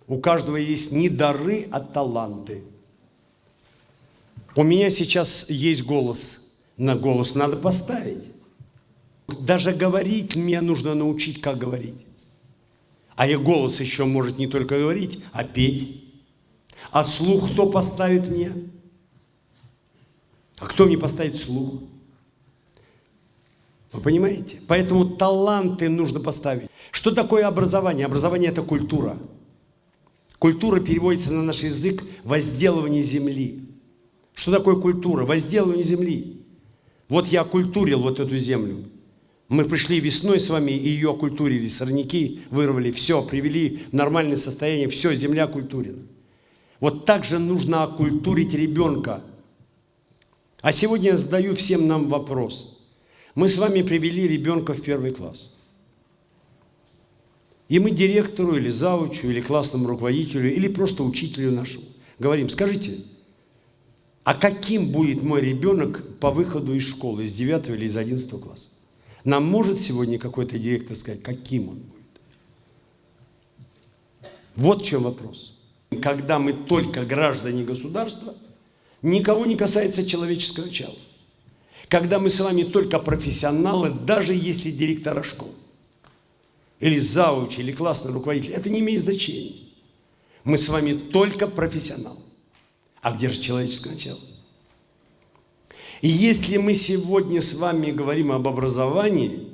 У каждого есть не дары, а таланты. У меня сейчас есть голос. На голос надо поставить. Даже говорить мне нужно научить, как говорить. А я голос еще может не только говорить, а петь. А слух кто поставит мне? А кто мне поставит слух? Вы понимаете? Поэтому таланты нужно поставить. Что такое образование? Образование – это культура. Культура переводится на наш язык возделывание земли. Что такое культура? Возделывание земли. Вот я окультурил вот эту землю. Мы пришли весной с вами и ее окультурили, сорняки вырвали, все, привели в нормальное состояние, все, земля окультурена. Вот так же нужно окультурить ребенка. А сегодня я задаю всем нам вопрос. Мы с вами привели ребенка в 1 класс. И мы директору или заучу, или классному руководителю, или просто учителю нашему говорим, скажите, а каким будет мой ребенок по выходу из школы, из 9 или из 11 класса? Нам может сегодня какой-то директор сказать, каким он будет? Вот в чем вопрос. Когда мы только граждане государства, никого не касается человеческого начала. Когда мы с вами только профессионалы, даже если директора школ, или завуч, или классный руководитель, это не имеет значения. Мы с вами только профессионалы. А где же человеческое начало? И если мы сегодня с вами говорим об образовании,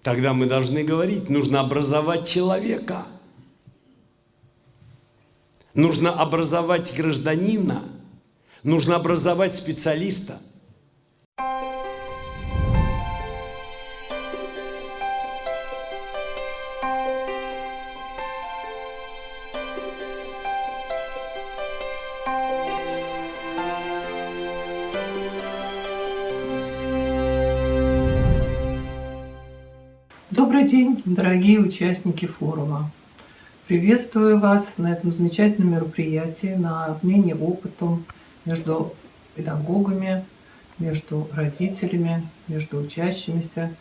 тогда мы должны говорить, нужно образовать человека. Нужно образовать гражданина. Нужно образовать специалиста. Добрый день, дорогие участники форума! Приветствую вас на этом замечательном мероприятии, на обмене опытом между педагогами, между родителями, между учащимися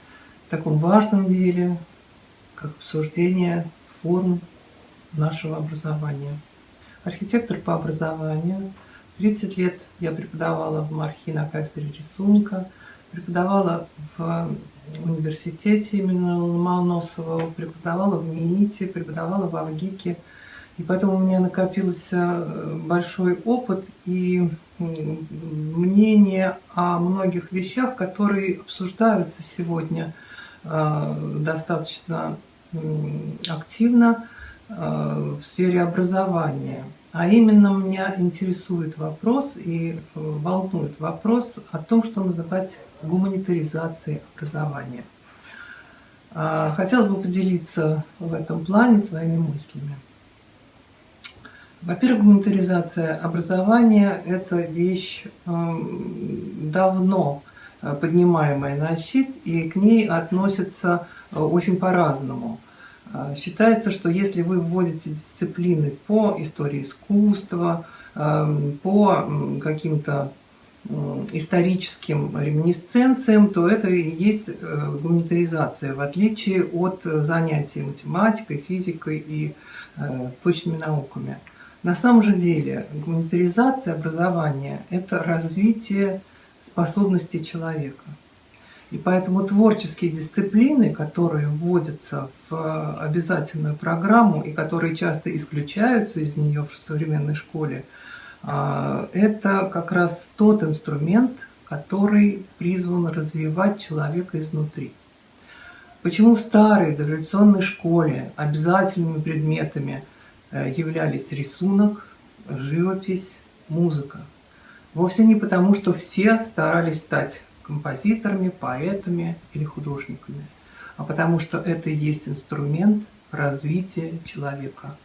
в таком важном деле, как обсуждение форм нашего образования. Архитектор по образованию. 30 лет я преподавала в МАРХИ на кафедре рисунка, преподавала в университете имени Ломоносова, преподавала в МИИТе, преподавала в АВГИКе. И поэтому у меня накопился большой опыт и мнение о многих вещах, которые обсуждаются сегодня достаточно активно в сфере образования. А именно меня интересует вопрос и волнует вопрос о том, что называть гуманитаризацией образования. Хотелось бы поделиться в этом плане своими мыслями. Во-первых, гуманитаризация образования – это вещь давно поднимаемая на щит, и к ней относятся очень по-разному. Считается, что если вы вводите дисциплины по истории искусства, по каким-то историческим реминисценциям, то это и есть гуманитаризация, в отличие от занятий математикой, физикой и точными науками. На самом же деле гуманитаризация образования – это развитие способностей человека. И поэтому творческие дисциплины, которые вводятся в обязательную программу и которые часто исключаются из нее в современной школе, это как раз тот инструмент, который призван развивать человека изнутри. Почему в старой дореволюционной школе обязательными предметами являлись рисунок, живопись, музыка? Вовсе не потому, что все старались стать композиторами, поэтами или художниками, а потому что это и есть инструмент развития человека.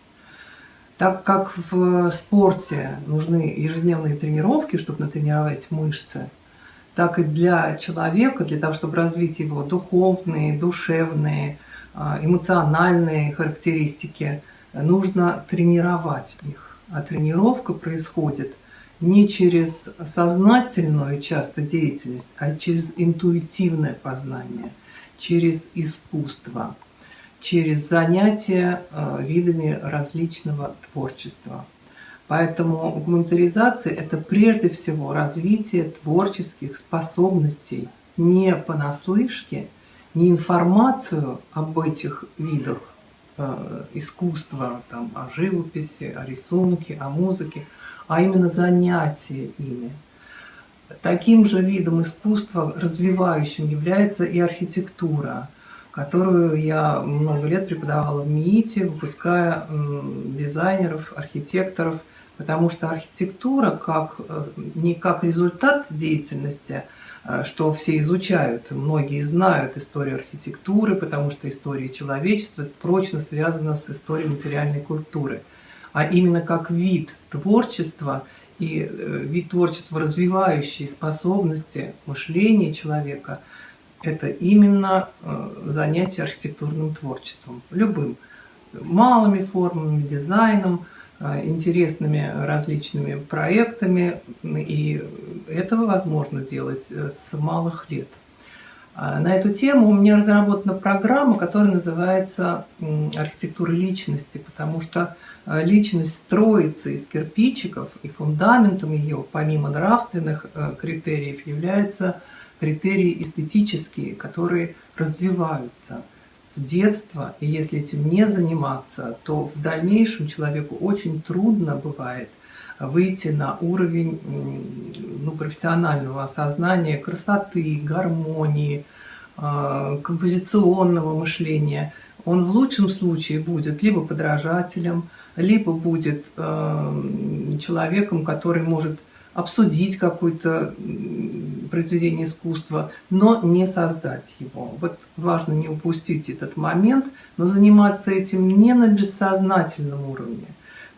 Так как в спорте нужны ежедневные тренировки, чтобы натренировать мышцы, так и для человека, для того, чтобы развить его духовные, душевные, эмоциональные характеристики, нужно тренировать их. А тренировка происходит не через сознательную часто деятельность, а через интуитивное познание, через искусство, через занятия видами различного творчества. Поэтому гуманитаризация – это прежде всего развитие творческих способностей не понаслышке, не информацию об этих видах искусства, там, о живописи, о рисунке, о музыке, а именно занятие ими. Таким же видом искусства, развивающим, является и архитектура, которую я много лет преподавала в МИИТе, выпуская дизайнеров, архитекторов, потому что архитектура не как результат деятельности, что все изучают, многие знают историю архитектуры, потому что история человечества прочно связана с историей материальной культуры, а именно как вид творчества и вид творчества, развивающий способности мышления человека, это именно занятие архитектурным творчеством, любым, малыми формами, дизайном, интересными различными проектами, и этого возможно делать с малых лет. На эту тему у меня разработана программа, которая называется «Архитектура личности», потому что личность строится из кирпичиков, и фундаментом ее, помимо нравственных критериев, являются критерии эстетические, которые развиваются с детства, и если этим не заниматься, то в дальнейшем человеку очень трудно бывает выйти на уровень профессионального осознания красоты, гармонии, композиционного мышления. Он в лучшем случае будет либо подражателем, либо будет человеком, который может обсудить какое-то произведение искусства, но не создать его. Вот важно не упустить этот момент, но заниматься этим не на бессознательном уровне.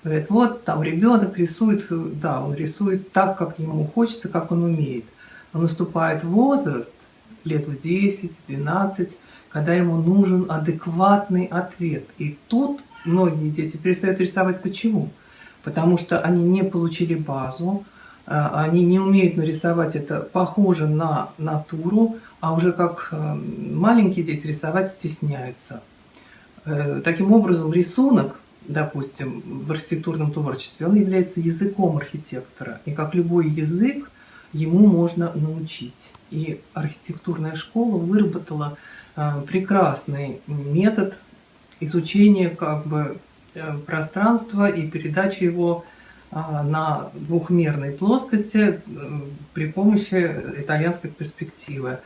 Говорят, вот там ребенок рисует, да, он рисует так, как ему хочется, как он умеет. Но наступает возраст, лет в 10-12, когда ему нужен адекватный ответ. И тут многие дети перестают рисовать. Почему? Потому что они не получили базу, они не умеют нарисовать это похоже на натуру, а уже как маленькие дети рисовать стесняются. Таким образом, рисунок, допустим, в архитектурном творчестве, он является языком архитектора. И как любой язык, ему можно научить. И архитектурная школа выработала прекрасный метод изучения пространства и передачи его на двухмерной плоскости при помощи итальянской перспективы.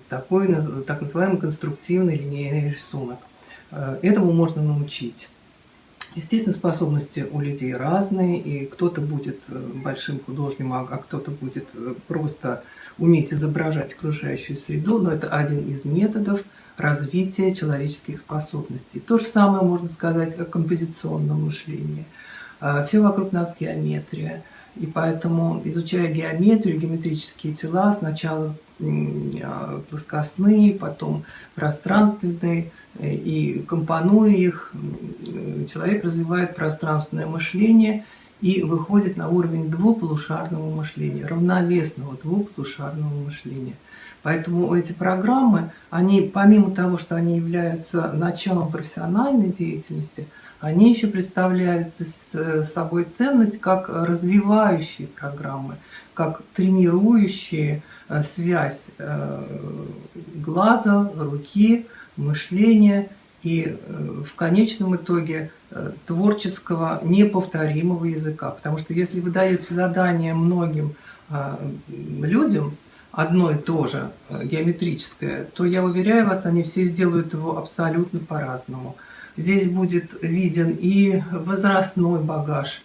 Такой так называемый конструктивный линейный рисунок. Этому можно научить. Естественно, способности у людей разные, и кто-то будет большим художником, а кто-то будет просто уметь изображать окружающую среду, но это один из методов развития человеческих способностей. То же самое можно сказать о композиционном мышлении. Все вокруг нас геометрия, и поэтому, изучая геометрию, геометрические тела, сначала плоскостные, потом пространственные, и компонуя их, человек развивает пространственное мышление и выходит на уровень двуполушарного мышления, равновесного двуполушарного мышления. Поэтому эти программы, они, помимо того, что они являются началом профессиональной деятельности, они еще представляют собой ценность как развивающие программы, как тренирующие связь глаза, руки, мышления и в конечном итоге творческого неповторимого языка. Потому что если вы даете задание многим людям, одно и то же геометрическое, то я уверяю вас, они все сделают его абсолютно по-разному. Здесь будет виден и возрастной багаж,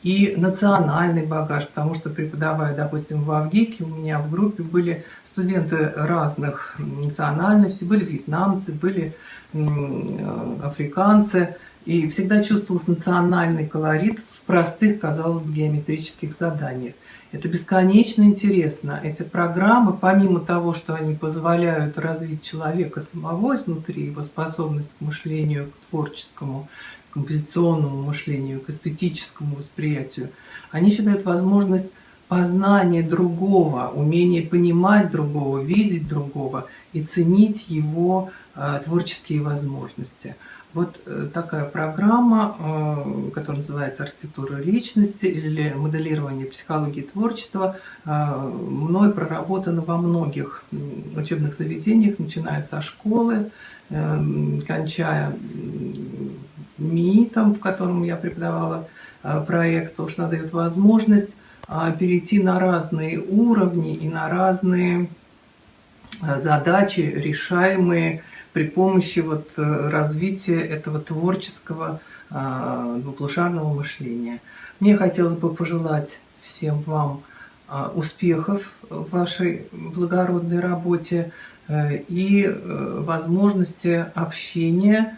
и национальный багаж, потому что, преподавая, допустим, в Авгике, у меня в группе были студенты разных национальностей, были вьетнамцы, были африканцы, и всегда чувствовался национальный колорит в простых, казалось бы, геометрических заданиях. Это бесконечно интересно. Эти программы, помимо того, что они позволяют развить человека самого изнутри, его способность к мышлению, к творческому, к композиционному мышлению, к эстетическому восприятию, они еще дают возможность познание другого, умение понимать другого, видеть другого и ценить его творческие возможности. Вот такая программа, которая называется «Архитектура личности» или «Моделирование психологии творчества», мной проработана во многих учебных заведениях, начиная со школы, кончая МИИТом, в котором я преподавала проект, потому что она дает возможность перейти на разные уровни и на разные задачи, решаемые при помощи вот развития этого творческого двуполушарного мышления. Мне хотелось бы пожелать всем вам успехов в вашей благородной работе и возможности общения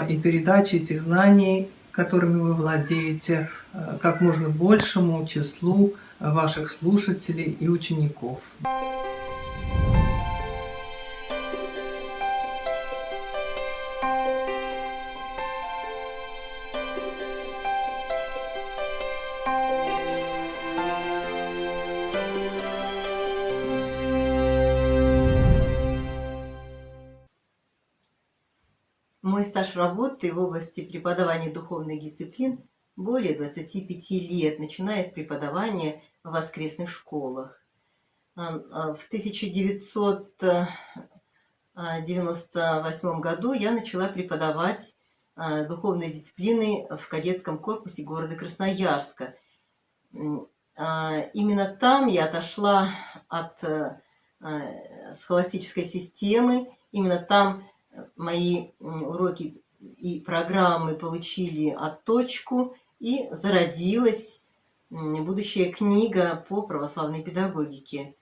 и передачи этих знаний, которыми вы владеете, как можно большему числу ваших слушателей и учеников. Мой стаж работы в области преподавания духовных дисциплин более 25 лет, начиная с преподавания в воскресных школах. В 1998 году я начала преподавать духовные дисциплины в кадетском корпусе города Красноярска. Именно там я отошла от схоластической системы, именно там мои уроки и программы получили отточку, и зародилась будущая книга по православной педагогике.